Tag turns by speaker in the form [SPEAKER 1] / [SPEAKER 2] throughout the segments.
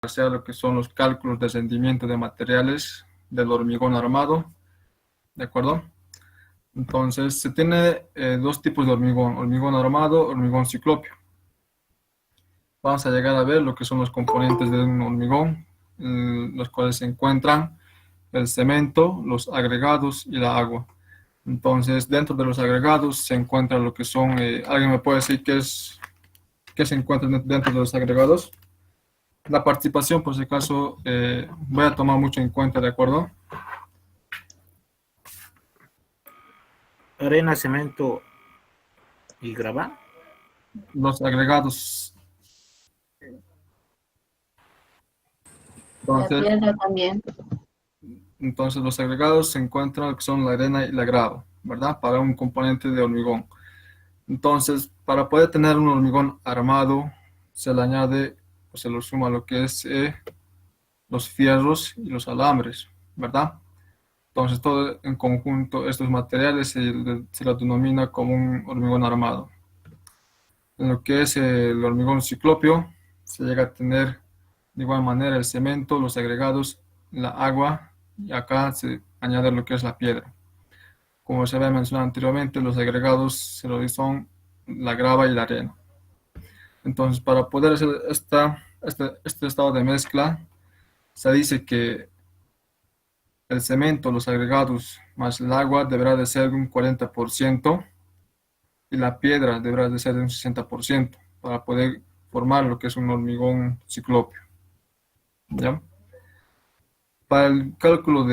[SPEAKER 1] hacer lo que son los cálculos de rendimiento de materiales del hormigón armado, ¿de acuerdo? Entonces, se tiene dos tipos de hormigón, hormigón armado, hormigón ciclópeo. Vamos a llegar a ver lo que son los componentes de un hormigón, los cuales se encuentran el cemento, los agregados y la agua. Entonces, dentro de los agregados se encuentra lo que son, ¿alguien me puede decir qué se encuentra dentro de los agregados? La participación, por si acaso, voy a tomar mucho en cuenta, ¿de acuerdo?
[SPEAKER 2] Arena, cemento y grava.
[SPEAKER 1] Los agregados.
[SPEAKER 3] La piedra también.
[SPEAKER 1] Entonces, los agregados se encuentran lo que son la arena y la grava, ¿verdad? Para un componente de hormigón. Entonces, para poder tener un hormigón armado, se le añade o se lo suma lo que es los fierros y los alambres, ¿verdad? Entonces, todo en conjunto, estos materiales se lo denomina como un hormigón armado. En lo que es el hormigón ciclópeo, se llega a tener de igual manera el cemento, los agregados, la agua, y acá se añade lo que es la piedra. Como se había mencionado anteriormente, los agregados son la grava y la arena. Entonces, para poder hacer este estado de mezcla, se dice que el cemento, los agregados más el agua deberá de ser un 40% y la piedra deberá de ser de un 60% para poder formar lo que es un hormigón ciclópeo. ¿Ya? Para el cálculo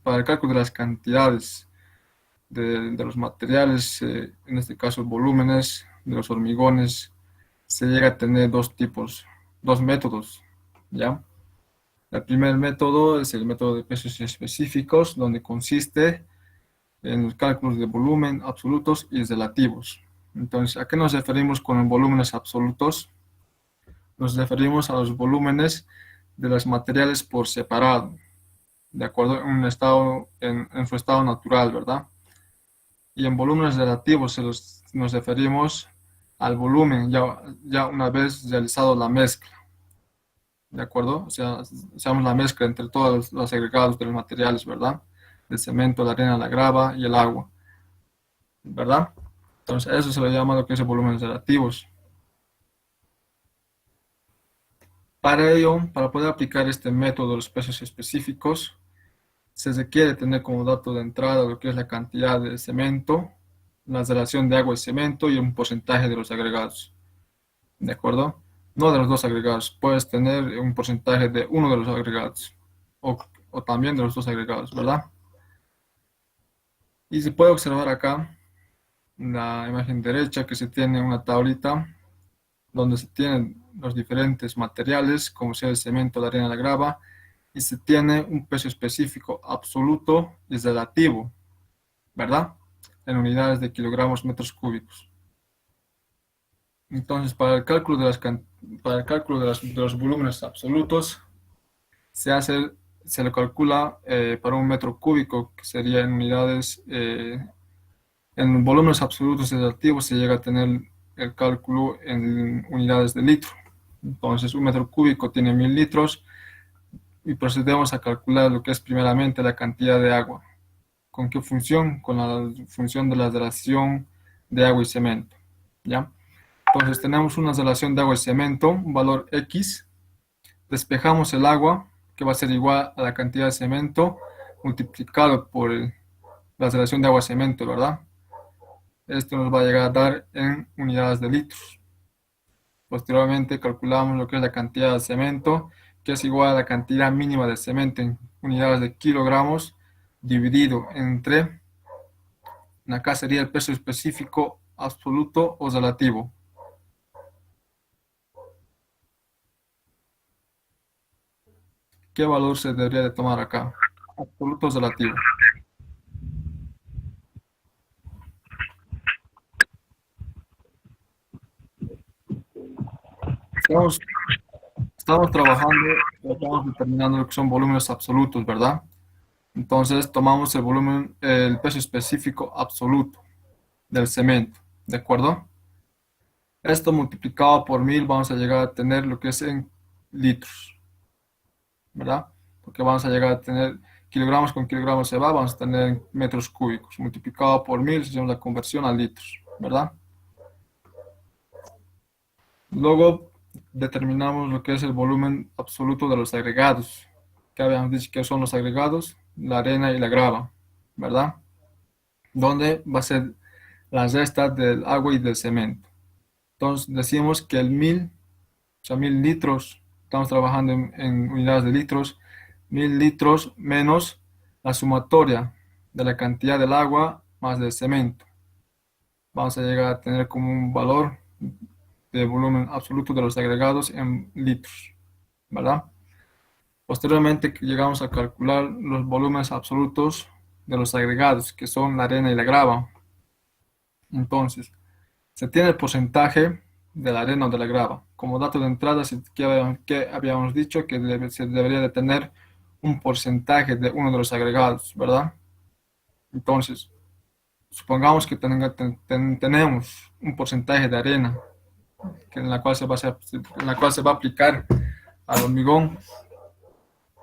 [SPEAKER 1] para el cálculo de las cantidades de los materiales, en este caso volúmenes de los hormigones, se llega a tener dos métodos, ¿ya? El primer método es el método de pesos específicos, donde consiste en los cálculos de volumen absolutos y relativos. Entonces, ¿a qué nos referimos con volúmenes absolutos? Nos referimos a los volúmenes de los materiales por separado, de acuerdo en su estado natural, ¿verdad? Y en volúmenes relativos nos referimos al volumen ya una vez realizado la mezcla, ¿de acuerdo? O sea, hacemos la mezcla entre todos los agregados de los materiales, ¿verdad? El cemento, la arena, la grava y el agua, ¿verdad? Entonces, eso se le llama lo que es volúmenes relativos. Para ello, para poder aplicar este método de los pesos específicos, se requiere tener como dato de entrada lo que es la cantidad de cemento, la relación de agua y cemento y un porcentaje de los agregados. ¿De acuerdo? No de los dos agregados. Puedes tener un porcentaje de uno de los agregados o también de los dos agregados, ¿verdad? Y se puede observar acá en la imagen derecha que se tiene una tablita donde se tienen los diferentes materiales, como sea el cemento, la arena, la grava, y se tiene un peso específico absoluto y relativo, ¿verdad? En unidades de kilogramos metros cúbicos. Entonces, para el cálculo de los volúmenes absolutos, se lo calcula para un metro cúbico, que sería en unidades, en volúmenes absolutos y relativos se llega a tener el cálculo en unidades de litro. Entonces, un metro cúbico tiene 1000 litros y procedemos a calcular lo que es primeramente la cantidad de agua. ¿Con qué función? Con la función de la relación de agua y cemento, ¿ya? Entonces tenemos una relación de agua y cemento, un valor X, despejamos el agua, que va a ser igual a la cantidad de cemento multiplicado por la relación de agua y cemento, ¿verdad? Esto nos va a llegar a dar en unidades de litros. Posteriormente calculamos lo que es la cantidad de cemento, que es igual a la cantidad mínima de cemento en unidades de kilogramos, dividido entre, acá sería el peso específico absoluto o relativo. ¿Qué valor se debería de tomar acá? Absoluto o relativo. Estamos trabajando, estamos determinando lo que son volúmenes absolutos, ¿verdad? Entonces tomamos el peso específico absoluto del cemento, ¿de acuerdo? Esto multiplicado por 1000 vamos a llegar a tener lo que es en litros, ¿verdad? Porque vamos a llegar a tener kilogramos con kilogramos se va, vamos a tener en metros cúbicos. Multiplicado por 1000 hacemos la conversión a litros, ¿verdad? Luego determinamos lo que es el volumen absoluto de los agregados. Que habíamos dicho que son los agregados, la arena y la grava, ¿verdad? Donde va a ser la resta del agua y del cemento. Entonces decimos que el 1000, o sea, 1000 litros, estamos trabajando en unidades de litros, 1000 litros menos la sumatoria de la cantidad del agua más del cemento. Vamos a llegar a tener como un valor de volumen absoluto de los agregados en litros, ¿verdad? Posteriormente llegamos a calcular los volúmenes absolutos de los agregados, que son la arena y la grava. Entonces, se tiene el porcentaje de la arena o de la grava. Como dato de entrada, que habíamos dicho que se debería de tener un porcentaje de uno de los agregados, ¿verdad? Entonces, supongamos que tenemos un porcentaje de arena en la cual en la cual se va a aplicar al hormigón.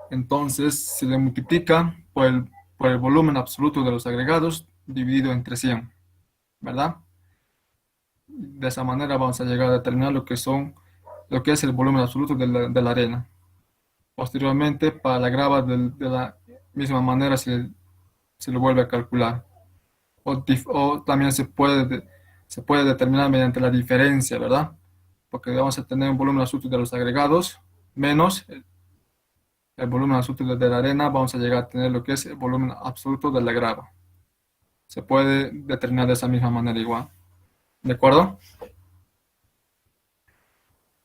[SPEAKER 1] Entonces se le multiplica por el volumen absoluto de los agregados dividido entre 100, ¿verdad? De esa manera vamos a llegar a determinar lo que es el volumen absoluto de la arena. Posteriormente, para la grava de la misma manera se lo vuelve a calcular. O también se puede determinar mediante la diferencia, ¿verdad? Porque vamos a tener un volumen absoluto de los agregados menos el volumen absoluto de la arena, vamos a llegar a tener lo que es el volumen absoluto de la grava. Se puede determinar de esa misma manera igual. ¿De acuerdo?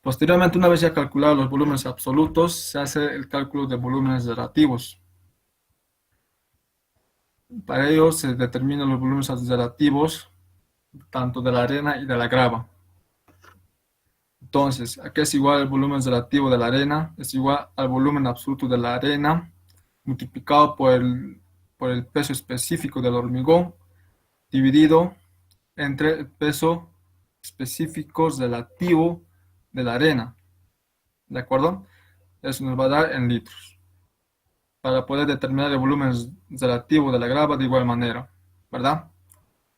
[SPEAKER 1] Posteriormente, una vez ya calculados los volúmenes absolutos, se hace el cálculo de volúmenes relativos. Para ello se determinan los volúmenes relativos tanto de la arena y de la grava. Entonces, aquí es igual el volumen relativo de la arena, es igual al volumen absoluto de la arena multiplicado por el peso específico del hormigón dividido entre el peso específico relativo de la arena. ¿De acuerdo? Eso nos va a dar en litros. Para poder determinar el volumen relativo de la grava de igual manera, ¿verdad?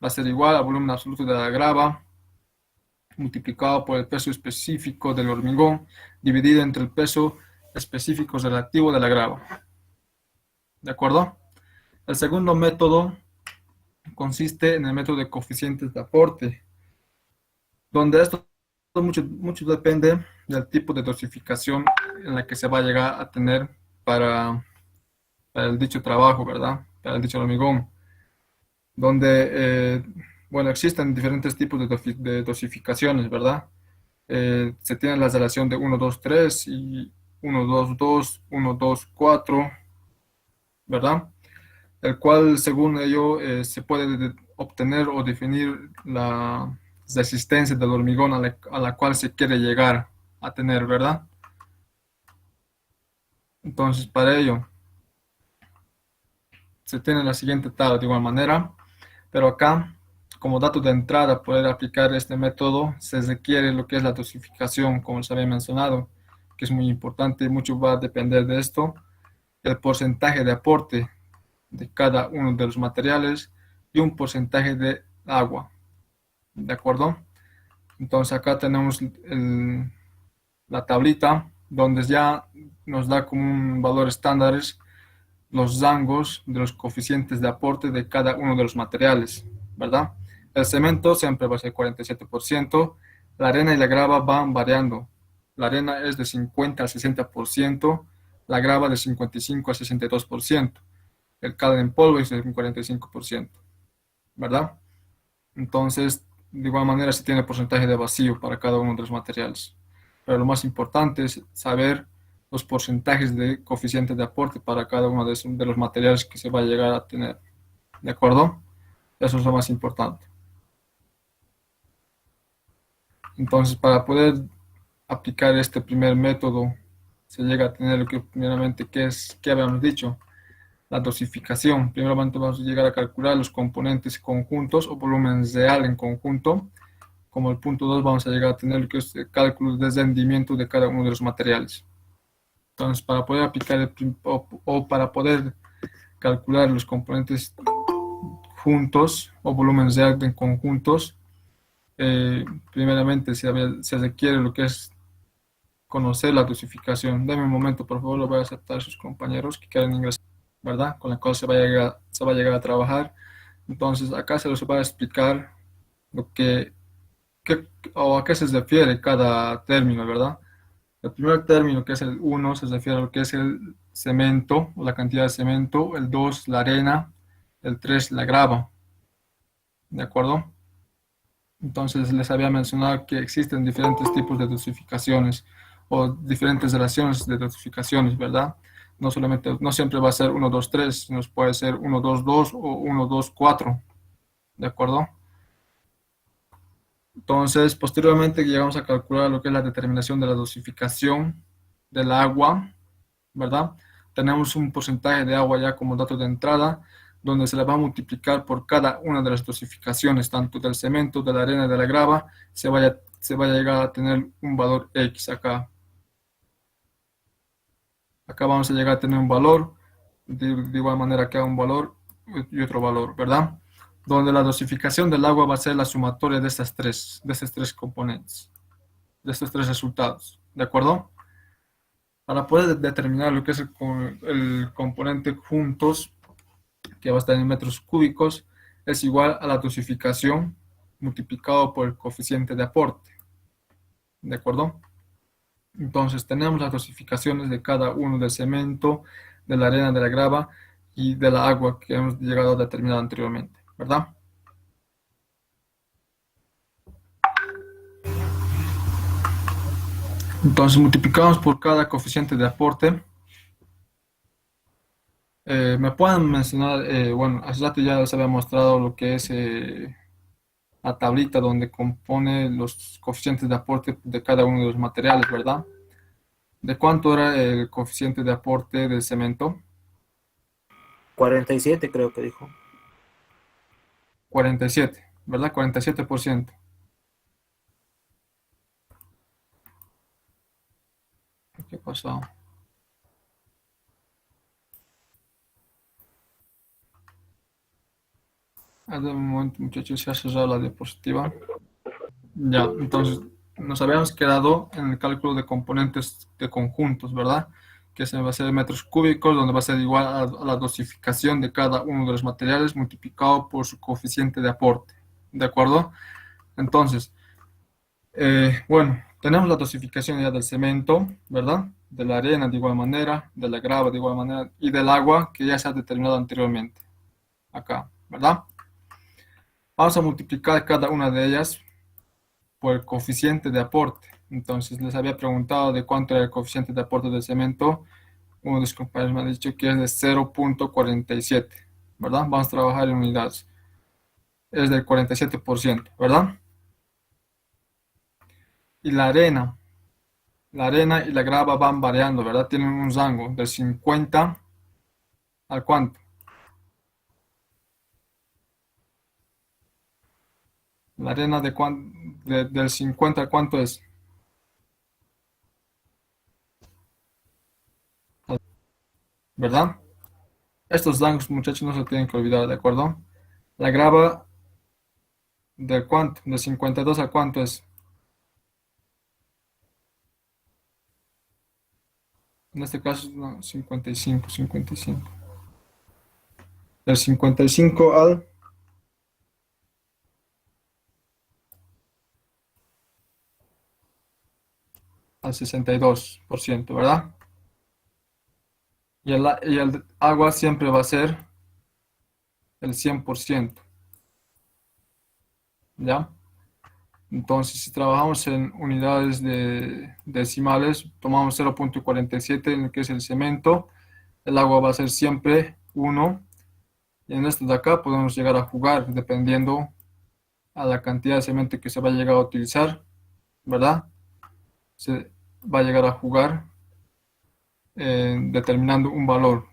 [SPEAKER 1] Va a ser igual al volumen absoluto de la grava multiplicado por el peso específico del hormigón dividido entre el peso específico relativo de la grava. ¿De acuerdo? El segundo método consiste en el método de coeficientes de aporte, donde esto mucho depende del tipo de dosificación en la que se va a llegar a tener para el dicho trabajo, ¿verdad? Para el dicho hormigón, donde, bueno, existen diferentes tipos de dosificaciones, ¿verdad? Se tiene la relación de 1, 2, 3 y 1, 2, 2, 1, 2, 4, ¿verdad? El cual, según ello, se puede obtener o definir la resistencia del hormigón a la cual se quiere llegar a tener, ¿verdad? Entonces, para ello, se tiene la siguiente tabla de igual manera, pero acá, como dato de entrada, poder aplicar este método, se requiere lo que es la dosificación, como les había mencionado, que es muy importante, mucho va a depender de esto, el porcentaje de aporte de cada uno de los materiales y un porcentaje de agua, ¿de acuerdo? Entonces acá tenemos la tablita donde ya nos da como un valor estándares los rangos de los coeficientes de aporte de cada uno de los materiales, ¿verdad? El cemento siempre va a ser 47%, la arena y la grava van variando. La arena es de 50 al 60%, la grava de 55 al 62%, el cal en polvo es de un 45%, ¿verdad? Entonces, de igual manera se tiene porcentaje de vacío para cada uno de los materiales. Pero lo más importante es saber los porcentajes de coeficiente de aporte para cada uno de los materiales que se va a llegar a tener. ¿De acuerdo? Eso es lo más importante. Entonces, para poder aplicar este primer método, se llega a tener lo que primeramente, ¿qué habíamos dicho? La dosificación. Primeramente vamos a llegar a calcular los componentes conjuntos o volumen real en conjunto como el punto 2 vamos a llegar a tener lo que es el cálculo de rendimiento de cada uno de los materiales. Entonces, para poder aplicar o para poder calcular los componentes juntos o volúmenes de agua en conjuntos, primeramente se requiere lo que es conocer la dosificación. Deme un momento, por favor, lo voy a aceptar a sus compañeros que quieran ingresar, ¿verdad? Con la cual se va a llegar a trabajar. Entonces, acá se les va a explicar lo o a qué se refiere cada término, ¿verdad? El primer término, que es el uno, se refiere a lo que es el cemento, o la cantidad de cemento. El 2, la arena. El 3, la grava. ¿De acuerdo? Entonces les había mencionado que existen diferentes tipos de dosificaciones o diferentes relaciones de dosificaciones, ¿verdad? No solamente, no siempre va a ser 1, 2, 3, sino puede ser 1, 2, 2 o 1, 2, 4. ¿De acuerdo? Entonces, posteriormente llegamos a calcular lo que es la determinación de la dosificación del agua, ¿verdad? Tenemos un porcentaje de agua ya como dato de entrada, donde se le va a multiplicar por cada una de las dosificaciones, tanto del cemento, de la arena, de la grava, se va a llegar a tener un valor X acá. Acá vamos a llegar a tener un valor, de igual manera que un valor y otro valor, ¿verdad? Donde la dosificación del agua va a ser la sumatoria de estos tres componentes, de estos tres resultados, ¿de acuerdo? Para poder determinar lo que es el componente juntos, que va a estar en metros cúbicos, es igual a la dosificación multiplicado por el coeficiente de aporte, ¿de acuerdo? Entonces tenemos las dosificaciones de cada uno del cemento, de la arena, de la grava y de la agua que hemos llegado a determinar anteriormente, ¿verdad? Entonces multiplicamos por cada coeficiente de aporte. Me pueden mencionar, bueno, hace rato ya les había mostrado lo que es la tablita donde compone los coeficientes de aporte de cada uno de los materiales, ¿verdad? ¿De cuánto era el coeficiente de aporte del cemento?
[SPEAKER 2] 47 creo que dijo.
[SPEAKER 1] 47, ¿verdad? 47%. ¿Qué pasó? De un momento, muchachos, se ha cerrado la diapositiva. Ya, entonces nos habíamos quedado en el cálculo de componentes de conjuntos, ¿verdad? Que se va a ser de metros cúbicos, donde va a ser igual a la dosificación de cada uno de los materiales multiplicado por su coeficiente de aporte, ¿de acuerdo? Entonces, bueno, tenemos la dosificación ya del cemento, ¿verdad? De la arena de igual manera, de la grava de igual manera y del agua que ya se ha determinado anteriormente, acá, ¿verdad? Vamos a multiplicar cada una de ellas por el coeficiente de aporte. Entonces les había preguntado de cuánto era el coeficiente de aporte del cemento. Uno de los compañeros me ha dicho que es de 0,47, ¿verdad? Vamos a trabajar en unidades. Es del 47%, ¿verdad? Y la arena y la grava van variando, ¿verdad? Tienen un rango del 50 al cuánto. La arena del 50 al cuánto es. ¿Verdad? Estos rangos, muchachos, no se tienen que olvidar, ¿de acuerdo? La grava del cuánto, del 52 al cuánto es. En este caso, no, 55, 55. Del 55 al 62%, ¿verdad? Y el agua siempre va a ser el 100%, ¿ya? Entonces, si trabajamos en unidades decimales, tomamos 0,47 en lo que es el cemento, el agua va a ser siempre 1, y en esto de acá podemos llegar a jugar dependiendo a la cantidad de cemento que se va a llegar a utilizar, ¿verdad? Se va a llegar a jugar determinando un valor.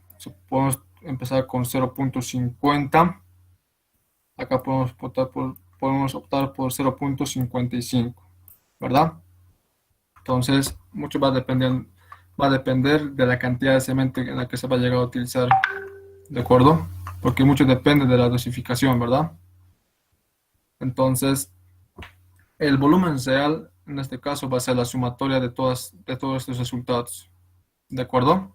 [SPEAKER 1] Podemos empezar con 0,50. Acá podemos optar por podemos optar por 0,55, ¿verdad? Entonces, mucho va a depender de la cantidad de cemento en la que se va a llegar a utilizar, ¿de acuerdo? Porque mucho depende de la dosificación, ¿verdad? Entonces, el volumen real, en este caso, va a ser la sumatoria de todos estos resultados, ¿de acuerdo?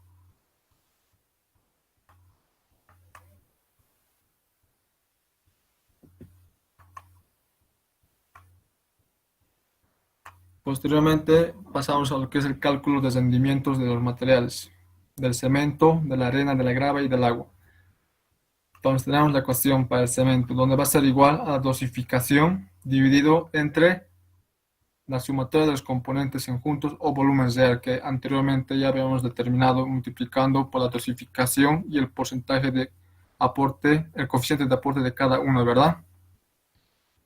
[SPEAKER 1] Posteriormente, pasamos a lo que es el cálculo de rendimientos de los materiales, del cemento, de la arena, de la grava y del agua. Entonces tenemos la ecuación para el cemento, donde va a ser igual a la dosificación dividido entre la sumatoria de los componentes en juntos o volumen real, que anteriormente ya habíamos determinado multiplicando por la dosificación y el porcentaje de aporte, el coeficiente de aporte de cada uno, ¿verdad?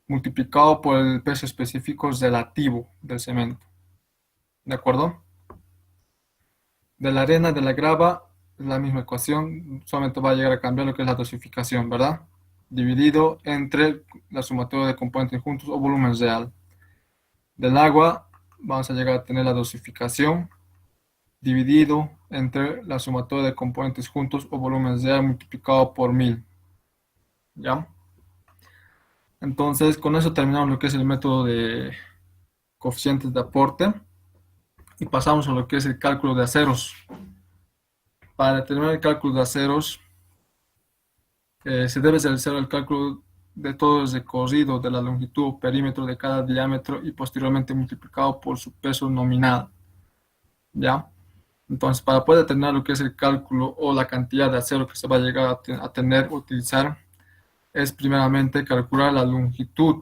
[SPEAKER 1] Multiplicado por el peso específico relativo del cemento, ¿de acuerdo? De la arena, de la grava, es la misma ecuación, solamente va a llegar a cambiar lo que es la dosificación, ¿verdad? Dividido entre la sumatoria de componentes juntos o volumen real. Del agua, vamos a llegar a tener la dosificación dividido entre la sumatoria de componentes juntos o volumen real multiplicado por 1000, ¿ya? Entonces, con eso terminamos lo que es el método de coeficientes de aporte y pasamos a lo que es el cálculo de aceros. Para determinar el cálculo de aceros, se debe realizar el cálculo de todo el recorrido de la longitud o perímetro de cada diámetro y posteriormente multiplicado por su peso nominal, ¿ya? Entonces, para poder determinar lo que es el cálculo o la cantidad de acero que se va a llegar a tener, utilizar, es primeramente calcular la longitud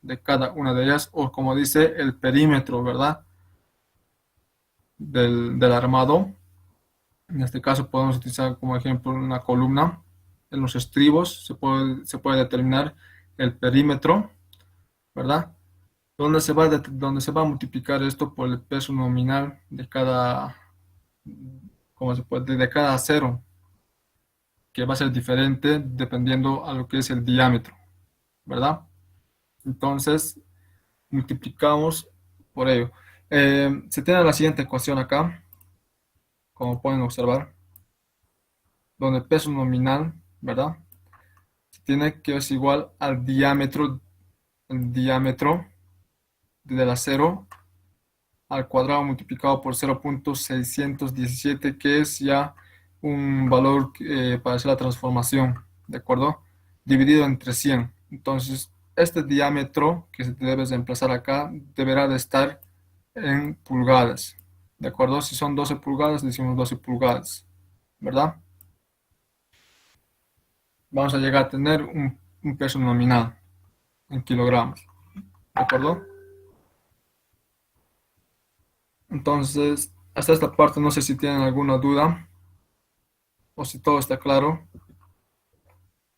[SPEAKER 1] de cada una de ellas, o como dice, el perímetro, ¿verdad? Del armado. En este caso podemos utilizar como ejemplo una columna. En los estribos se puede determinar el perímetro, ¿verdad? Donde se va a multiplicar esto por el peso nominal de cada, ¿cómo se puede? De cada acero, que va a ser diferente dependiendo a lo que es el diámetro, ¿verdad? Entonces, multiplicamos por ello. Se tiene la siguiente ecuación acá, como pueden observar, donde el peso nominal, ¿verdad? Se tiene que es igual al diámetro del acero al cuadrado multiplicado por 0,617, que es ya un valor para hacer la transformación, ¿de acuerdo? Dividido entre 100. Entonces, este diámetro que se debe reemplazar acá deberá de estar en pulgadas, ¿de acuerdo? Si son 12 pulgadas, decimos 12 pulgadas, ¿verdad? Vamos a llegar a tener un peso nominal en kilogramos, ¿de acuerdo? Entonces, hasta esta parte no sé si tienen alguna duda o si todo está claro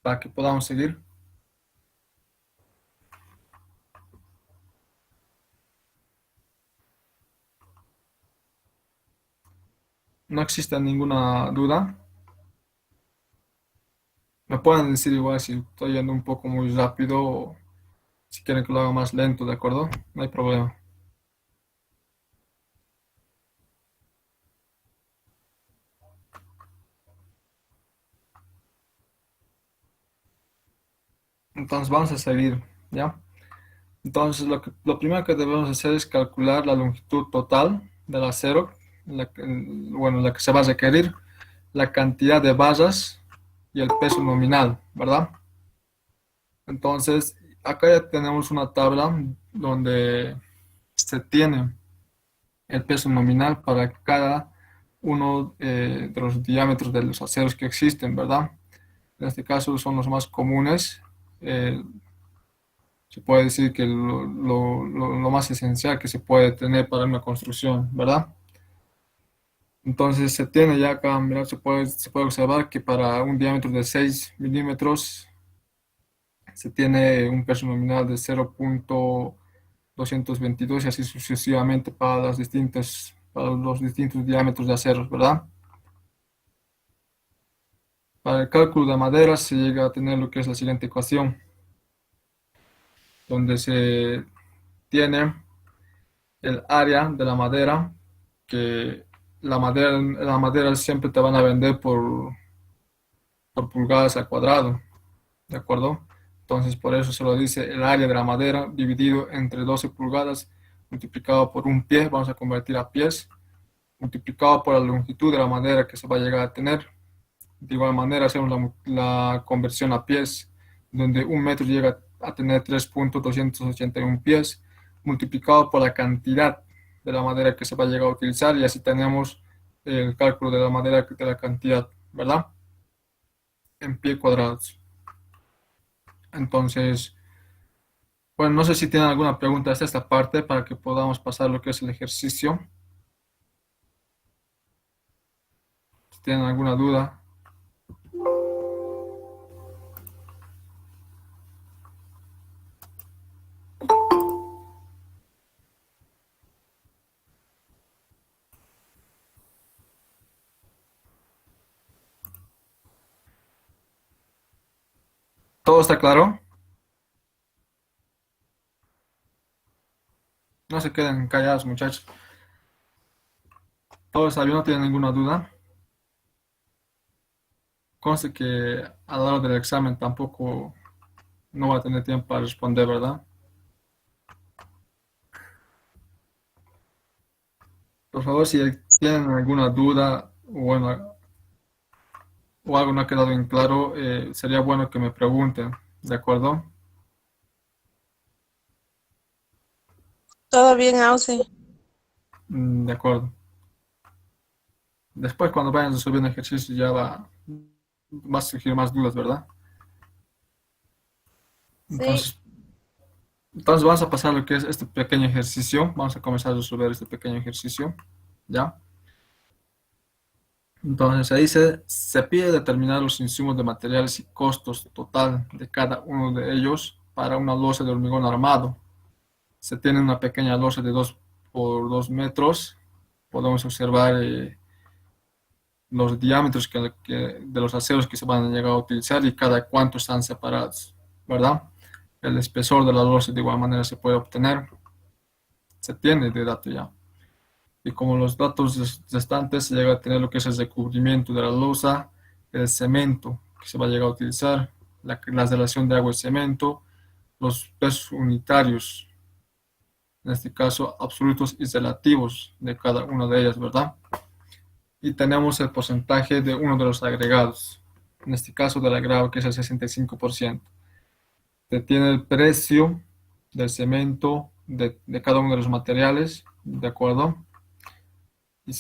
[SPEAKER 1] para que podamos seguir. No existe ninguna duda. Me pueden decir igual si estoy yendo un poco muy rápido o si quieren que lo haga más lento, ¿de acuerdo? No hay problema. Entonces vamos a seguir, ¿ya? Entonces lo primero que debemos hacer es calcular la longitud total del acero, bueno, la que se va a requerir, la cantidad de barras y el peso nominal, ¿verdad? Entonces, acá ya tenemos una tabla donde se tiene el peso nominal para cada uno de los diámetros de los aceros que existen, ¿verdad? En este caso son los más comunes. eh, Se puede decir que lo más esencial que se puede tener para una construcción, ¿verdad? Entonces se tiene ya acá, mira, se puede observar que para un diámetro de 6 milímetros se tiene un peso nominal de 0,222 y así sucesivamente para los distintos diámetros de aceros, ¿verdad? Para el cálculo de madera se llega a tener lo que es la siguiente ecuación. donde se tiene el área de la madera, que la madera siempre te van a vender por pulgadas al cuadrado, ¿de acuerdo? Entonces, por eso se lo dice el área de la madera dividido entre 12 pulgadas multiplicado por un pie, vamos a convertir a pies, multiplicado por la longitud de la madera que se va a llegar a tener. De igual manera, hacemos la conversión a pies, donde un metro llega a tener 3.281 pies, multiplicado por la cantidad de la madera que se va a llegar a utilizar, y así tenemos el cálculo de la madera, de la cantidad, ¿verdad? En pie cuadrados. Entonces, bueno, no sé si tienen alguna pregunta hasta esta parte para que podamos pasar lo que es el ejercicio. Si tienen alguna duda. ¿Todo está claro? No se queden callados, muchachos. ¿Todo está bien? ¿No tienen ninguna duda? Conste que a la hora del examen tampoco no va a tener tiempo para responder, ¿verdad? Por favor, si tienen alguna duda o, bueno, o algo no ha quedado bien claro, sería bueno que me pregunten, ¿de acuerdo?
[SPEAKER 3] Todo bien, Ausi.
[SPEAKER 1] De acuerdo. Después, cuando vayan resolviendo ejercicio, va a surgir más dudas, ¿verdad?
[SPEAKER 3] Sí,
[SPEAKER 1] Entonces, entonces vamos a pasar lo que es este pequeño ejercicio. Vamos a comenzar a resolver este pequeño ejercicio, ¿ya? Entonces ahí se pide determinar los insumos de materiales y costos total de cada uno de ellos para una losa de hormigón armado. Se tiene una pequeña losa de 2 por 2 metros. Podemos observar los diámetros de los aceros que se van a llegar a utilizar y cada cuánto están separados, ¿verdad? El espesor de la losa de igual manera se puede obtener. Se tiene de dato ya. Y como los datos restantes, se llega a tener lo que es el recubrimiento de la losa, el cemento que se va a llegar a utilizar, la relación de agua y cemento, los pesos unitarios, en este caso absolutos y relativos de cada una de ellas, ¿verdad? Y tenemos el porcentaje de uno de los agregados, en este caso del agregado que es el 65%. Se tiene el precio del cemento de cada uno de los materiales, ¿de acuerdo? Y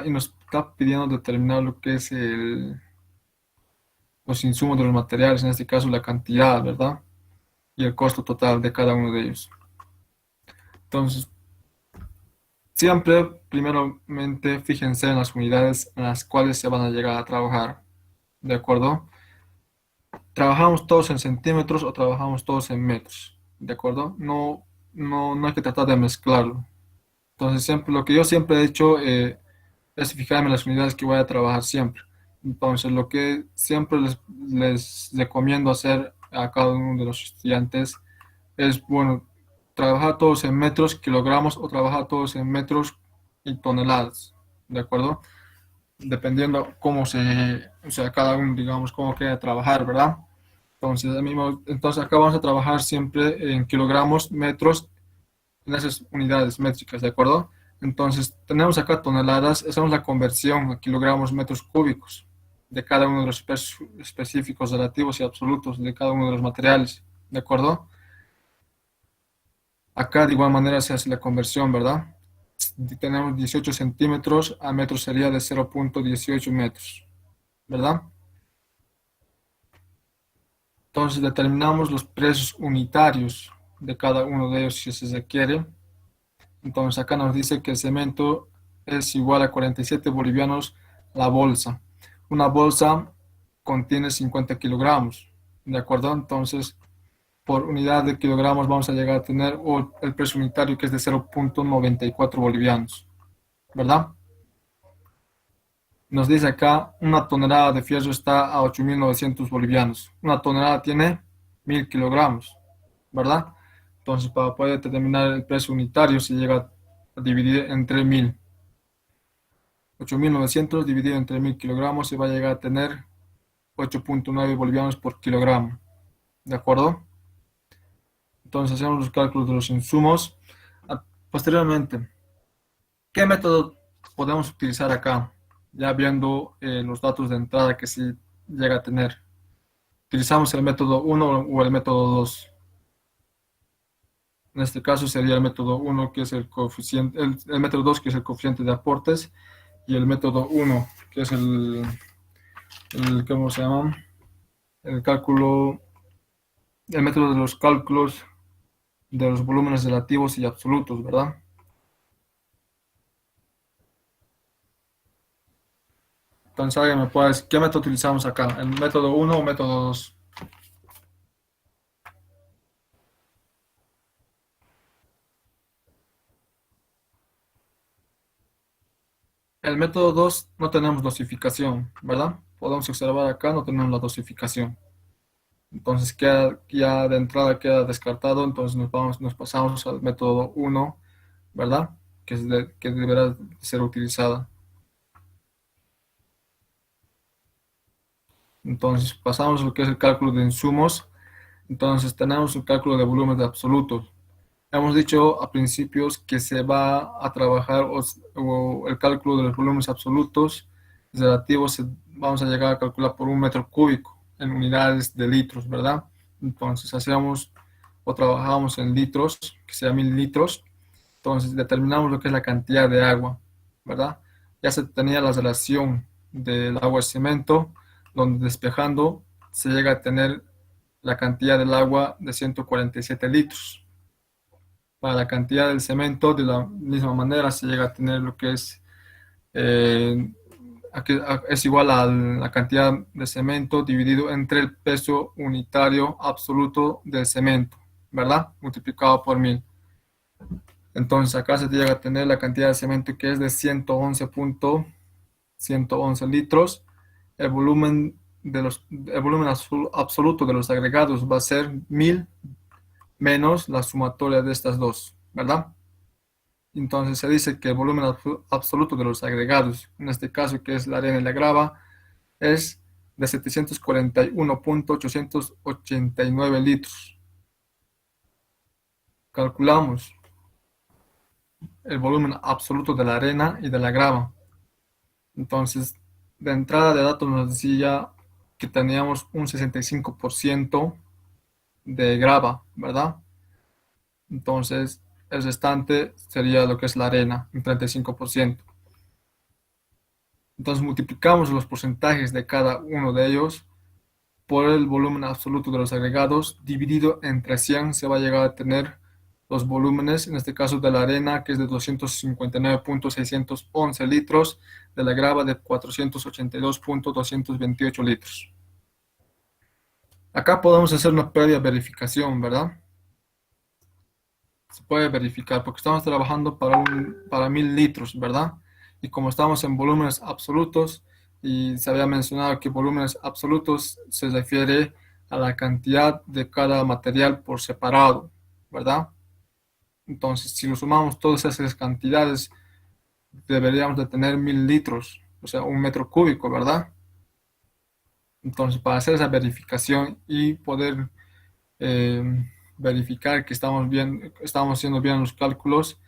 [SPEAKER 1] nos está pidiendo determinar lo que es los insumos de los materiales, en este caso la cantidad, ¿verdad? Y el costo total de cada uno de ellos. Entonces, siempre, primeramente, fíjense en las unidades en las cuales se van a llegar a trabajar, ¿de acuerdo? ¿Trabajamos todos en centímetros o trabajamos todos en metros? ¿De acuerdo? No hay que tratar de mezclarlo. Entonces, siempre, lo que yo siempre he hecho es fijarme en las unidades que voy a trabajar siempre. Entonces, lo que siempre les recomiendo hacer a cada uno de los estudiantes es, bueno, trabajar todos en metros, kilogramos o trabajar todos en metros y toneladas, ¿de acuerdo? Dependiendo o sea, cada uno, digamos, cómo quiera trabajar, ¿verdad? Entonces acá vamos a trabajar siempre en kilogramos, metros, en esas unidades métricas, ¿de acuerdo? Entonces tenemos acá toneladas, hacemos la conversión a kilogramos, metros cúbicos de cada uno de los pesos específicos, relativos y absolutos de cada uno de los materiales, ¿de acuerdo? Acá de igual manera se hace la conversión, ¿verdad? Tenemos 18 centímetros, a metros sería de 0.18 metros, ¿verdad? Entonces determinamos los precios unitarios de cada uno de ellos si se requiere. Entonces acá nos dice que el cemento es igual a 47 bolivianos la bolsa. Una bolsa contiene 50 kilogramos, ¿de acuerdo? Entonces por unidad de kilogramos vamos a llegar a tener el precio unitario que es de 0.94 bolivianos, ¿verdad? Nos dice acá, una tonelada de fierro está a 8.900 bolivianos. Una tonelada tiene 1.000 kilogramos, ¿verdad? Entonces, para poder determinar el precio unitario, se llega a dividir entre 1000. 8.900 dividido entre 1000 kilogramos se va a llegar a tener 8.9 bolivianos por kilogramo. ¿De acuerdo? Entonces, hacemos los cálculos de los insumos. Posteriormente, ¿qué método podemos utilizar acá? Ya viendo los datos de entrada que se llega a tener. ¿Utilizamos el método 1 o el método 2? En este caso sería el método 1, que es el coeficiente, el método 2, que es el coeficiente de aportes, y el método 1, que es ¿cómo se llama? El cálculo, el método de los cálculos de los volúmenes relativos y absolutos, ¿verdad? Entonces, ¿alguien me puede decir qué método utilizamos acá? ¿El método 1 o método 2? El método 2 no tenemos dosificación, ¿verdad? Podemos observar acá, no tenemos la dosificación. Entonces ya de entrada queda descartado, entonces nos pasamos al método 1, ¿verdad? Que deberá ser utilizada. Entonces pasamos a lo que es el cálculo de insumos. Entonces tenemos el cálculo de volúmenes absolutos. Hemos dicho a principios que se va a trabajar o el cálculo de los volúmenes absolutos relativos, vamos a llegar a calcular por un metro cúbico en unidades de litros, ¿verdad? Entonces hacemos o trabajamos en litros, que sea 1000 litros. Entonces determinamos lo que es la cantidad de agua, ¿verdad? Ya se tenía la relación del agua y cemento, donde despejando se llega a tener la cantidad del agua de 147 litros. Para la cantidad del cemento, de la misma manera, se llega a tener lo que es, es igual a la cantidad de cemento dividido entre el peso unitario absoluto del cemento, ¿verdad? Multiplicado por 1000. Entonces acá se llega a tener la cantidad de cemento que es de 111.111 litros. El volumen absoluto de los agregados va a ser 1000 menos la sumatoria de estas dos, ¿verdad? Entonces se dice que el volumen absoluto de los agregados, en este caso que es la arena y la grava, es de 741.889 litros. Calculamos el volumen absoluto de la arena y de la grava. Entonces, de entrada de datos nos decía que teníamos un 65% de grava, ¿verdad? Entonces, el restante sería lo que es la arena, un 35%. Entonces, multiplicamos los porcentajes de cada uno de ellos por el volumen absoluto de los agregados, dividido entre 100, se va a llegar a tener los volúmenes, en este caso de la arena, que es de 259.611 litros, de la grava de 482.228 litros. Acá podemos hacer una previa verificación, ¿verdad? Se puede verificar porque estamos trabajando para 1000 litros, ¿verdad? Y como estamos en volúmenes absolutos, y se había mencionado que volúmenes absolutos se refiere a la cantidad de cada material por separado, ¿verdad? Entonces, si lo sumamos todas esas cantidades, deberíamos de tener 1000 litros, o sea, un metro cúbico, ¿verdad? Entonces, para hacer esa verificación y poder eh, verificar que estamos haciendo bien los cálculos,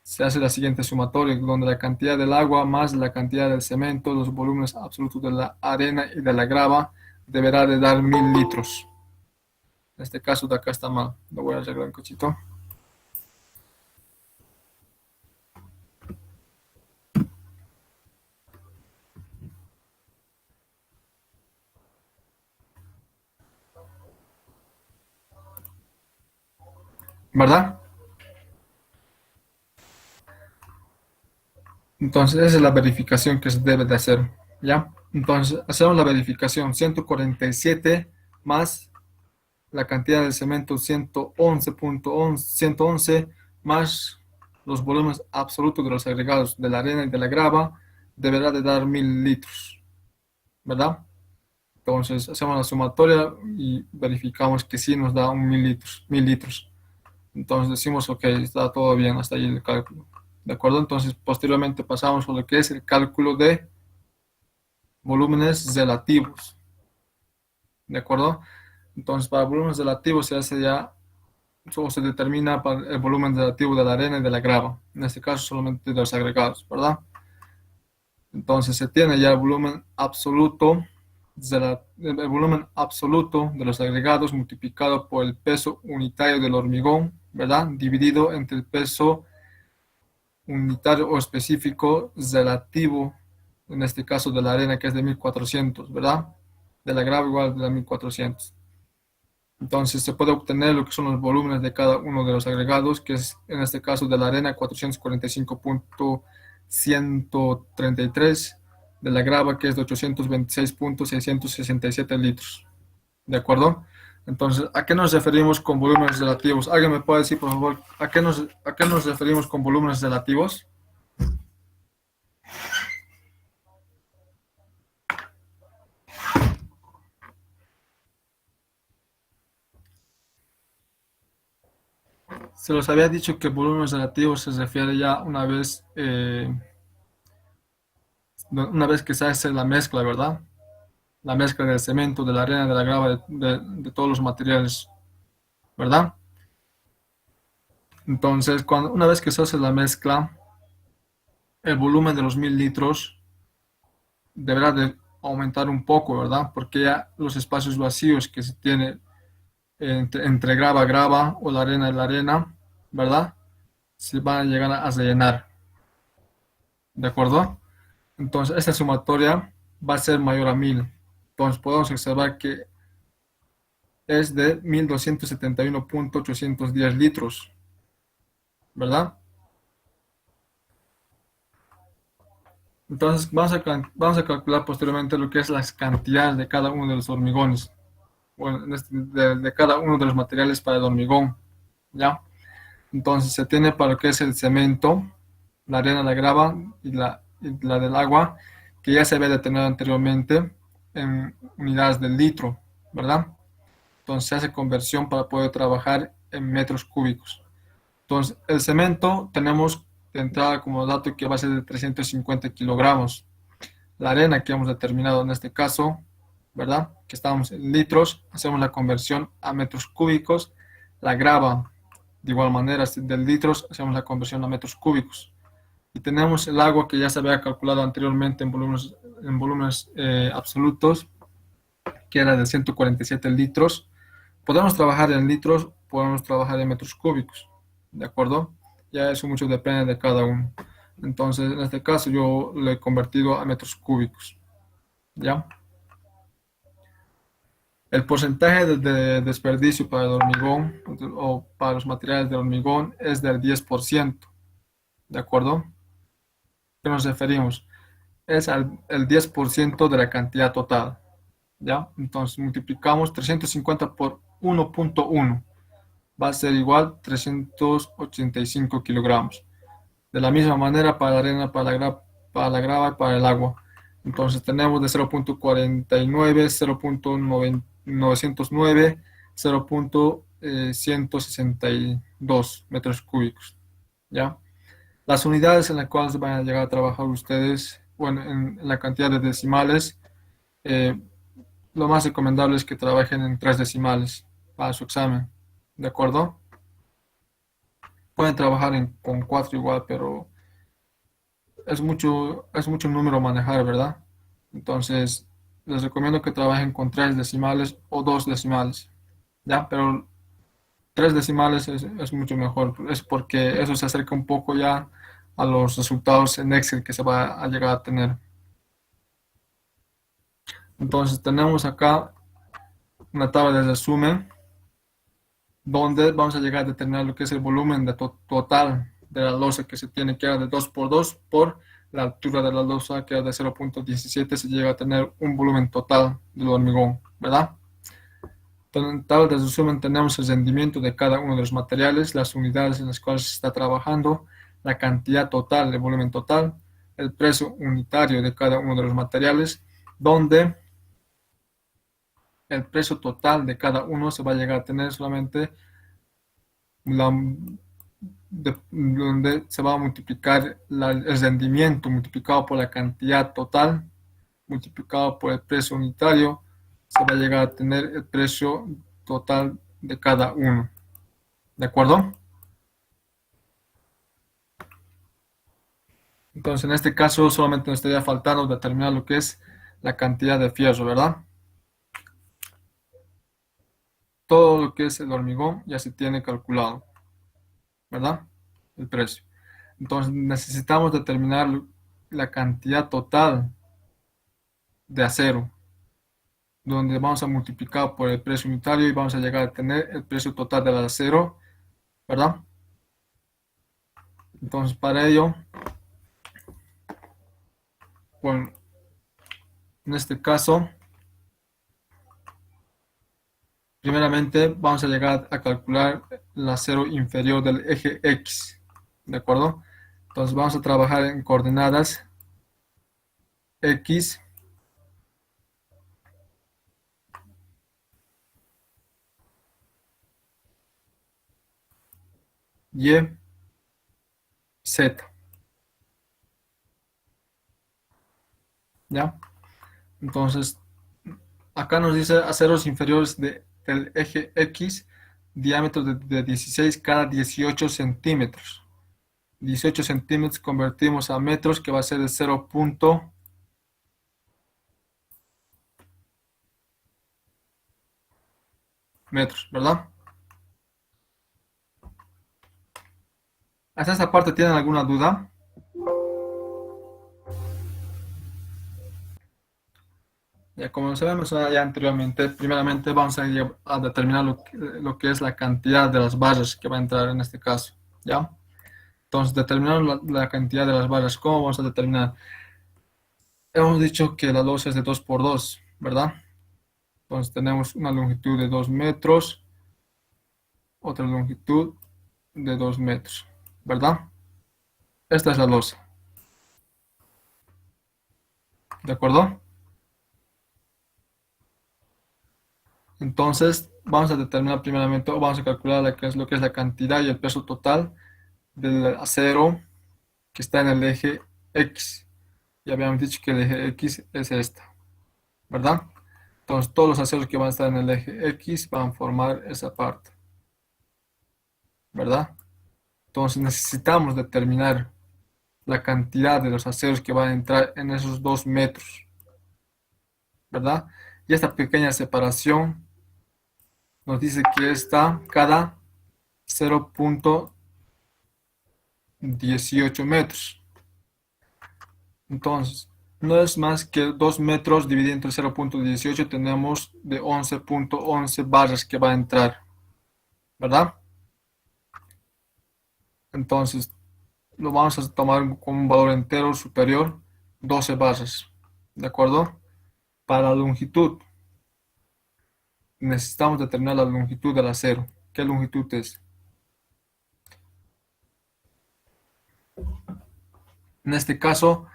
[SPEAKER 1] se hace la siguiente sumatoria, donde la cantidad del agua más la cantidad del cemento, los volúmenes absolutos de la arena y de la grava, deberá de dar 1000 litros. En este caso de acá está mal, lo voy a arreglar un cochito. ¿Verdad? Entonces, esa es la verificación que se debe de hacer, ¿ya? Entonces, hacemos la verificación, 147 más la cantidad de cemento, 111.111 más los volúmenes absolutos de los agregados de la arena y de la grava, deberá de dar 1000 litros, ¿verdad? Entonces, hacemos la sumatoria y verificamos que sí nos da un 1000 litros, 1000 litros. Entonces decimos, ok, está todo bien hasta ahí el cálculo. ¿De acuerdo? Entonces posteriormente pasamos a lo que es el cálculo de volúmenes relativos. ¿De acuerdo? Entonces para volúmenes relativos se hace ya, o se determina el volumen relativo de la arena y de la grava. En este caso solamente de los agregados, ¿verdad? Entonces se tiene ya el volumen absoluto el volumen absoluto de los agregados multiplicado por el peso unitario del hormigón, ¿verdad? Dividido entre el peso unitario o específico relativo, en este caso de la arena, que es de 1400, ¿verdad? De la grava igual de la 1400. Entonces se puede obtener lo que son los volúmenes de cada uno de los agregados, que es en este caso de la arena 445.133, de la grava que es de 826.667 litros. ¿De acuerdo? Entonces, ¿a qué nos referimos con volúmenes relativos? ¿Alguien me puede decir, por favor, a qué nos referimos con volúmenes relativos? Se los había dicho que volúmenes relativos se refiere ya una vez que se hace la mezcla, ¿verdad? La mezcla del cemento, de la arena, de la grava, de todos los materiales, ¿verdad? Entonces, una vez que se hace la mezcla, el volumen de los 1000 litros deberá de aumentar un poco, ¿verdad? Porque ya los espacios vacíos que se tiene entre grava a grava o la arena y la arena, ¿verdad? Se van a llegar a rellenar, ¿de acuerdo? Entonces, esta sumatoria va a ser mayor a 1000. Entonces, podemos observar que es de 1271.810 litros, ¿verdad? Entonces, vamos a calcular posteriormente lo que es las cantidades de cada uno de los hormigones, bueno, de cada uno de los materiales para el hormigón, ¿ya? Entonces, se tiene para lo que es el cemento, la arena, la grava y la del agua, que ya se había detenido anteriormente en unidades del litro, ¿verdad? Entonces se hace conversión para poder trabajar en metros cúbicos. Entonces el cemento tenemos de entrada como dato que va a ser de 350 kilogramos. La arena que hemos determinado en este caso, ¿verdad? Que estamos en litros, hacemos la conversión a metros cúbicos. La grava, de igual manera, de litros, hacemos la conversión a metros cúbicos. Y tenemos el agua que ya se había calculado anteriormente en volúmenes absolutos, que era de 147 litros. Podemos trabajar en litros, podemos trabajar en metros cúbicos, ¿de acuerdo? Ya eso mucho depende de cada uno. Entonces, en este caso yo lo he convertido a metros cúbicos, ¿ya? El porcentaje de desperdicio para el hormigón o para los materiales de hormigón es del 10%, ¿de acuerdo? ¿A qué nos referimos? Es el 10% de la cantidad total, ¿ya? Entonces multiplicamos 350 por 1.1, va a ser igual 385 kilogramos. De la misma manera para la arena, para la grava y para el agua. Entonces tenemos de 0.49, 0.909, 0.162 metros cúbicos, ¿ya? Las unidades en las cuales van a llegar a trabajar ustedes, bueno, en la cantidad de decimales, eh, lo más recomendable es que trabajen en 3 decimales para su examen, ¿de acuerdo? Pueden trabajar con 4 igual, pero es mucho número a manejar, ¿verdad? Entonces, les recomiendo que trabajen con 3 decimales o 2 decimales, ¿ya? Pero 3 decimales es mucho mejor, es porque eso se acerca un poco ya a los resultados en Excel que se va a llegar a tener. Entonces, tenemos acá una tabla de resumen donde vamos a llegar a determinar lo que es el volumen total de la losa que se tiene, que era de 2 por 2 por la altura de la losa, que era de 0.17, se llega a tener un volumen total del hormigón, ¿verdad? En tabla de resumen tenemos el rendimiento de cada uno de los materiales, las unidades en las cuales se está trabajando, la cantidad total, el volumen total, el precio unitario de cada uno de los materiales, donde el precio total de cada uno se va a llegar a tener solamente donde se va a multiplicar el rendimiento multiplicado por la cantidad total, multiplicado por el precio unitario, se va a llegar a tener el precio total de cada uno. ¿De acuerdo? Entonces, en este caso, solamente nos estaría faltando determinar lo que es la cantidad de fierro, ¿verdad? Todo lo que es el hormigón ya se tiene calculado, ¿verdad? El precio. Entonces, necesitamos determinar la cantidad total de acero, donde vamos a multiplicar por el precio unitario y vamos a llegar a tener el precio total del acero, ¿verdad? Entonces, para ello, bueno, en este caso, primeramente vamos a llegar a calcular el acero inferior del eje X, ¿de acuerdo? Entonces, vamos a trabajar en coordenadas X, Y, Z, ¿ya? Entonces, acá nos dice aceros inferiores del eje X, diámetro de 16 cada 18 centímetros. 18 centímetros convertimos a metros, que va a ser de 0 metros, ¿verdad? ¿Hasta esta parte tienen alguna duda? Ya como se mencionado ya anteriormente, primeramente vamos a determinar lo que es la cantidad de las barras que va a entrar en este caso, ¿ya? Entonces, determinar la cantidad de las barras. ¿Cómo vamos a determinar? Hemos dicho que la losa es de 2 por 2, ¿verdad? Entonces tenemos una longitud de 2 metros, otra longitud de 2 metros, ¿verdad? Esta es la losa, ¿de acuerdo? Entonces vamos a determinar primeramente, o vamos a calcular lo que es la cantidad y el peso total del acero que está en el eje X. Ya habíamos dicho que el eje X es esta, ¿verdad? Entonces todos los aceros que van a estar en el eje X van a formar esa parte, ¿verdad? Entonces necesitamos determinar la cantidad de los aceros que van a entrar en esos 2 metros, ¿verdad? Y esta pequeña separación nos dice que está cada 0,18 metros. Entonces, no es más que 2 metros dividido entre 0,18, tenemos de 11,11 barras que va a entrar, ¿verdad? Entonces, lo vamos a tomar como un valor entero superior, 12 barras, ¿de acuerdo? Para la longitud, necesitamos determinar la longitud del acero. ¿Qué longitud es? En este caso,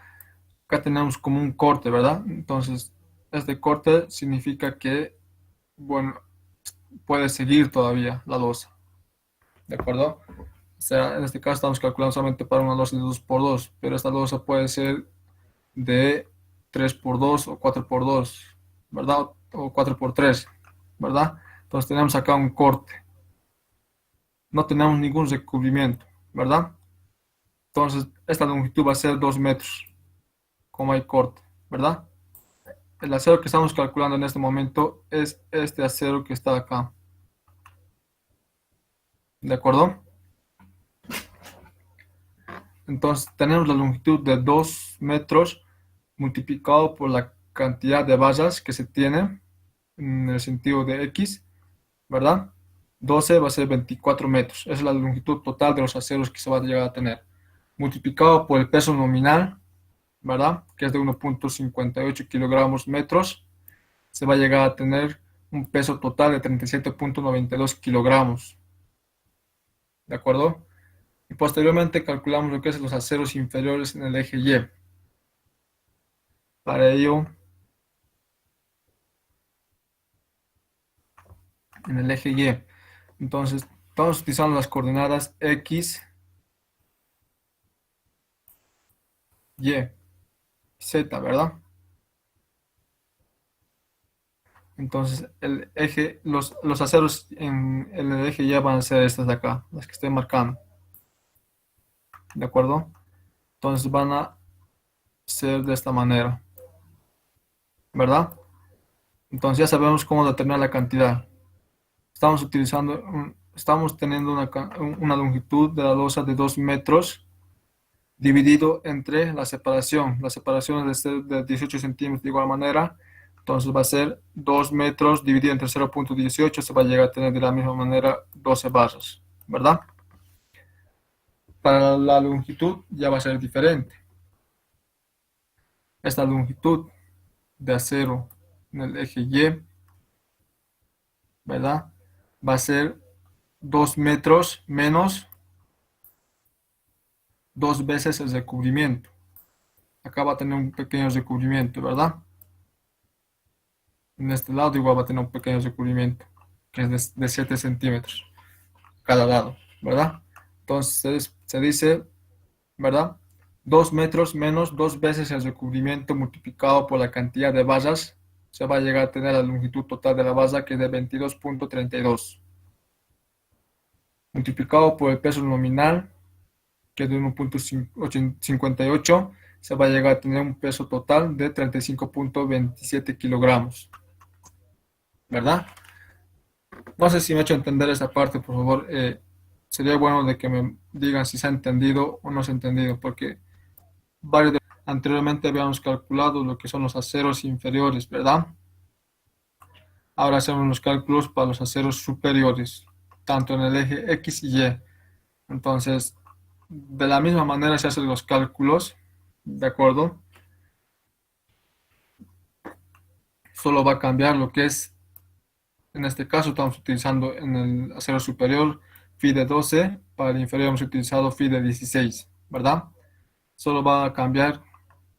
[SPEAKER 1] acá tenemos como un corte, ¿verdad? Entonces, este corte significa que, bueno, puede seguir todavía la losa, ¿de acuerdo? O sea, en este caso estamos calculando solamente para una losa de 2 por 2, pero esta losa puede ser de 3 por 2 o 4 por 2, ¿verdad? O 4 por 3, ¿verdad? Entonces tenemos acá un corte. No tenemos ningún recubrimiento, ¿verdad? Entonces, esta longitud va a ser 2 metros, como hay corte, ¿verdad? El acero que estamos calculando en este momento es este acero que está acá, ¿de acuerdo? Entonces, tenemos la longitud de 2 metros multiplicado por la cantidad de vallas que se tiene en el sentido de X, ¿verdad? 12 va a ser 24 metros. Esa es la longitud total de los aceros que se va a llegar a tener. Multiplicado por el peso nominal, ¿verdad? Que es de 1,58 kilogramos metros, se va a llegar a tener un peso total de 37,92 kilogramos. ¿De acuerdo? Y posteriormente calculamos lo que es los aceros inferiores en el eje Y. Para ello, en el eje Y, entonces Estamos utilizando las coordenadas X, Y, Z, ¿verdad? Entonces, el eje, los aceros en el eje Y van a ser estas de acá, las que estoy marcando, ¿de acuerdo? Entonces van a ser de esta manera, ¿verdad? Entonces ya sabemos cómo determinar la cantidad. Estamos teniendo una longitud de la losa de 2 metros dividido entre la separación. La separación es de 18 centímetros de igual manera. Entonces va a ser 2 metros dividido entre 0,18. Se va a llegar a tener de la misma manera 12 barras, ¿verdad? Para la longitud ya va a ser diferente. Esta longitud de acero en el eje Y, ¿verdad? Va a ser 2 metros menos 2 veces el recubrimiento. Acá va a tener un pequeño recubrimiento, ¿verdad? En este lado igual va a tener un pequeño recubrimiento, que es de 7 centímetros cada lado, ¿verdad? Entonces se dice, ¿verdad? 2 metros menos 2 veces el recubrimiento multiplicado por la cantidad de barras, se va a llegar a tener la longitud total de la barra, que es de 22,32. Multiplicado por el peso nominal, que es de 1,58, se va a llegar a tener un peso total de 35,27 kilogramos, ¿verdad? No sé si me he hecho entender esa parte, por favor. Sería bueno de que me digan si se ha entendido o no se ha entendido, porque anteriormente habíamos calculado lo que son los aceros inferiores, ¿verdad? Ahora hacemos los cálculos para los aceros superiores, tanto en el eje X y Y. Entonces, de la misma manera se hacen los cálculos, ¿de acuerdo? Solo va a cambiar lo que es, en este caso estamos utilizando en el acero superior phi de 12, para el inferior hemos utilizado phi de 16, ¿verdad? Solo va a cambiar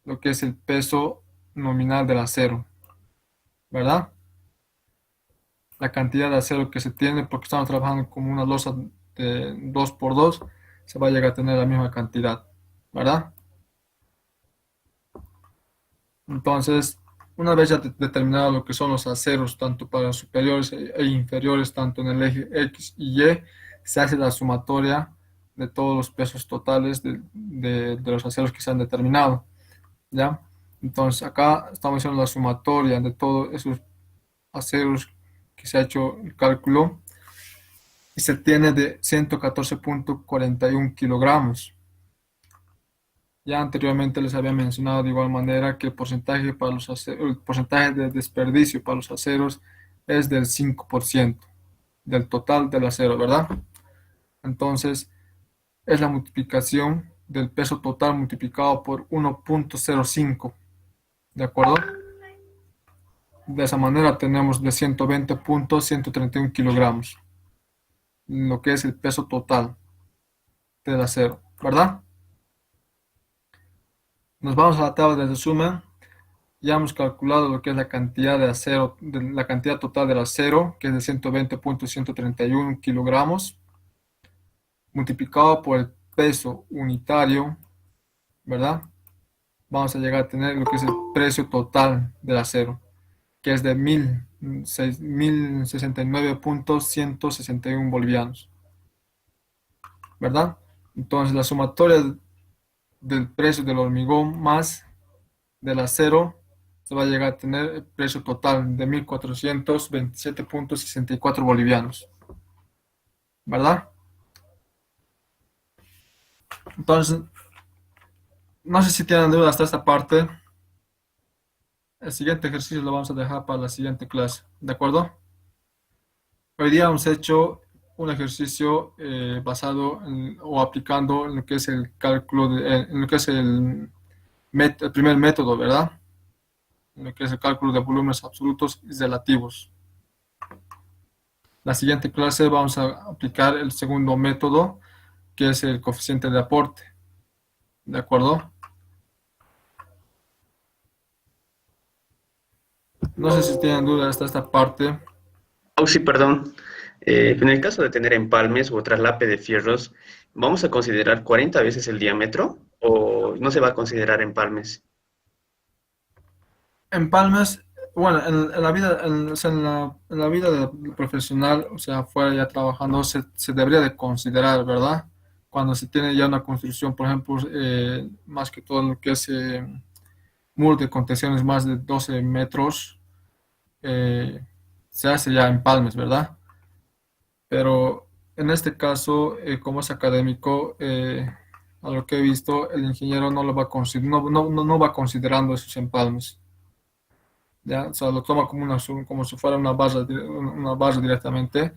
[SPEAKER 1] lo que es el peso nominal del acero, ¿verdad? La cantidad de acero que se tiene, porque estamos trabajando como una losa de 2 por 2, se va a llegar a tener la misma cantidad, ¿verdad? Entonces, una vez ya determinado lo que son los aceros, tanto para superiores e inferiores, tanto en el eje X y Y, se hace la sumatoria de todos los pesos totales de los aceros que se han determinado, ¿ya? Entonces, acá estamos haciendo la sumatoria de todos esos aceros que se ha hecho el cálculo, y se tiene de 114,41 kilogramos. Ya anteriormente les había mencionado de igual manera que el porcentaje, el porcentaje de desperdicio para los aceros es del 5% del total del acero, ¿verdad? Entonces, es la multiplicación del peso total multiplicado por 1,05, ¿de acuerdo? De esa manera tenemos de 120,131 kilogramos, lo que es el peso total del acero, ¿verdad? Nos vamos a la tabla de resumen. Ya hemos calculado lo que es la cantidad de acero, la cantidad total del acero, que es de 120,131 kilogramos, multiplicado por el peso unitario, ¿verdad? Vamos a llegar a tener lo que es el precio total del acero, que es de 1,069,161 bolivianos, ¿verdad? Entonces la sumatoria del precio del hormigón más del acero se va a llegar a tener el precio total de 1,427,64 bolivianos, ¿verdad? Entonces, no sé si tienen dudas hasta esta parte. El siguiente ejercicio lo vamos a dejar para la siguiente clase, ¿de acuerdo? Hoy día hemos hecho un ejercicio basado o aplicando en lo que es el cálculo, en lo que es el primer método, ¿verdad? En lo que es el cálculo de volúmenes absolutos y relativos. La siguiente clase vamos a aplicar el segundo método, que es el coeficiente de aporte, ¿de acuerdo? No sé si tienen dudas hasta esta parte.
[SPEAKER 3] Oh, sí, perdón. En el caso de tener empalmes o traslape de fierros, ¿vamos a considerar 40 veces el diámetro o no se va a considerar empalmes?
[SPEAKER 1] Empalmes, bueno, en la vida, o sea, en la vida profesional, o sea, fuera ya trabajando, se debería de considerar, ¿verdad? Cuando se tiene ya una construcción, por ejemplo, más que todo lo que es muro de contenciones más de 12 metros, eh, se hace ya empalmes, ¿verdad? Pero en este caso, como es académico, a lo que he visto, el ingeniero no lo va no va considerando esos empalmes. ¿Ya? O sea, lo toma como, como si fuera una barra directamente.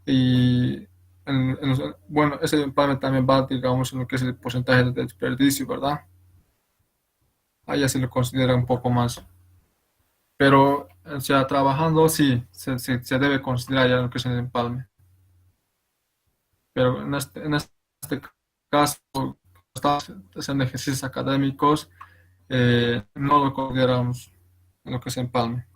[SPEAKER 1] Y bueno, ese empalme también va, digamos, en lo que es el porcentaje de desperdicio, ¿verdad? Ahí ya se lo considera un poco más. Pero, o sea, trabajando, sí, se debe considerar ya lo que es el empalme. Pero en este caso, estamos haciendo ejercicios académicos, no lo consideramos en lo que es empalme.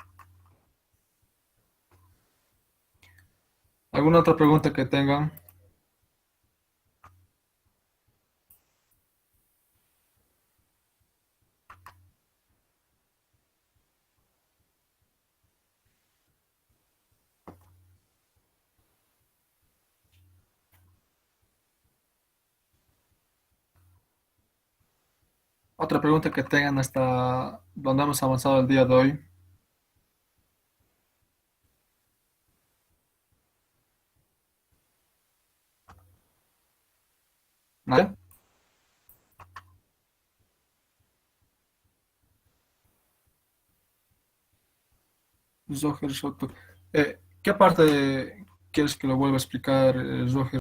[SPEAKER 1] ¿Alguna otra pregunta que tengan? Otra pregunta que tengan hasta donde hemos avanzado el día de hoy. ¿Vale? Zohar Soto. ¿Qué parte quieres que lo vuelva a explicar, Zohar?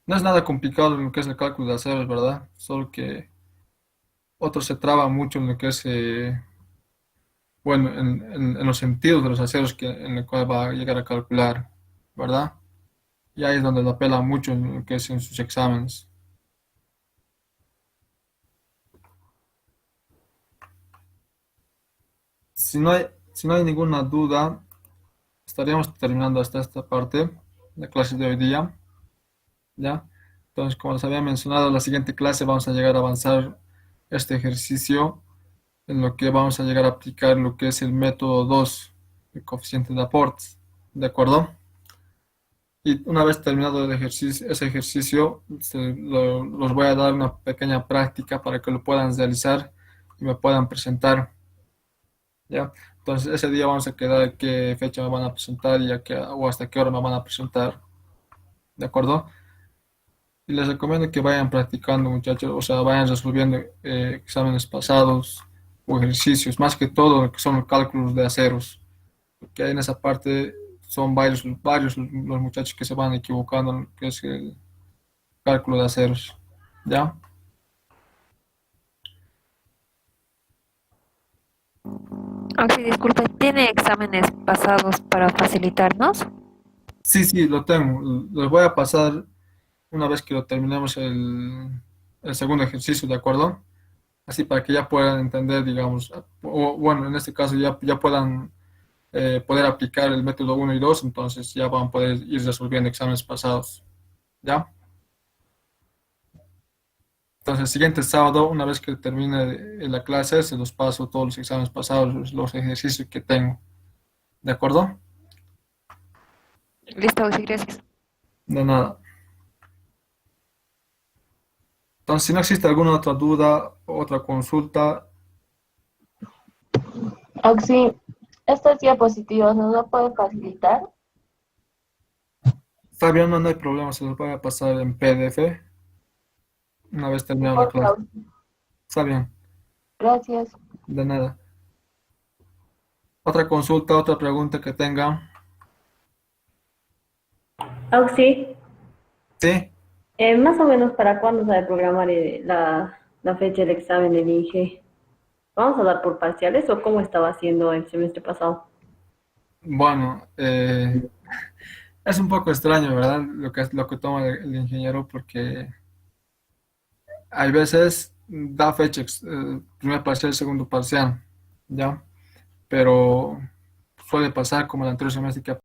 [SPEAKER 1] No es nada complicado en lo que es el cálculo de aceros, ¿verdad? Solo que otros se traba mucho en lo que es, bueno, en los sentidos de los aceros en el cual va a llegar a calcular, ¿verdad? Y ahí es donde lo apela mucho en lo que es en sus exámenes. Si no hay ninguna duda, estaríamos terminando hasta esta parte, la clase de hoy día, ¿ya? Entonces, como les había mencionado, en la siguiente clase vamos a llegar a avanzar este ejercicio en lo que vamos a llegar a aplicar lo que es el método 2 el coeficiente de aportes, ¿de acuerdo? Y una vez terminado ese ejercicio, los voy a dar una pequeña práctica para que lo puedan realizar y me puedan presentar, ¿ya? Entonces, ese día vamos a quedar qué fecha me van a presentar y o hasta qué hora me van a presentar, ¿de acuerdo? Y les recomiendo que vayan practicando, muchachos, o sea, vayan resolviendo exámenes pasados o ejercicios, más que todo lo que son los cálculos de aceros, porque ahí en esa parte son varios los muchachos que se van equivocando en lo que es el cálculo de aceros, ¿ya?
[SPEAKER 4] Oxy, disculpe, ¿tiene exámenes pasados para facilitarnos?
[SPEAKER 1] Sí, sí, lo tengo. Les voy a pasar una vez que lo terminemos el segundo ejercicio, ¿de acuerdo? Así para que ya puedan entender, digamos, o bueno, en este caso ya puedan poder aplicar el método uno y 2 entonces ya van a poder ir resolviendo exámenes pasados, ¿ya? Entonces, el siguiente sábado, una vez que termine la clase, se los paso todos los exámenes pasados, los ejercicios que tengo, ¿de acuerdo?
[SPEAKER 4] Listo, Oxy, gracias.
[SPEAKER 1] De nada. Entonces, si no existe alguna otra duda, otra consulta,
[SPEAKER 5] Oxy, estas diapositivas nos las puede facilitar.
[SPEAKER 1] está bien, no hay problema, se los voy a pasar en PDF una vez terminada la
[SPEAKER 5] Por
[SPEAKER 1] clase.
[SPEAKER 5] favor.
[SPEAKER 1] Está bien,
[SPEAKER 5] Gracias.
[SPEAKER 1] de nada. Otra consulta, otra pregunta que tenga.
[SPEAKER 6] Auxi,
[SPEAKER 1] Sí,
[SPEAKER 6] más o menos para cuándo sabe programar la fecha del examen del INGE. ¿Vamos a dar por parciales o cómo estaba haciendo el semestre pasado?
[SPEAKER 1] bueno, es un poco extraño, ¿verdad? Lo que toma el ingeniero porque hay veces da fecha, primer parcial, segundo parcial, ¿ya? Pero suele pasar como el anterior semestre que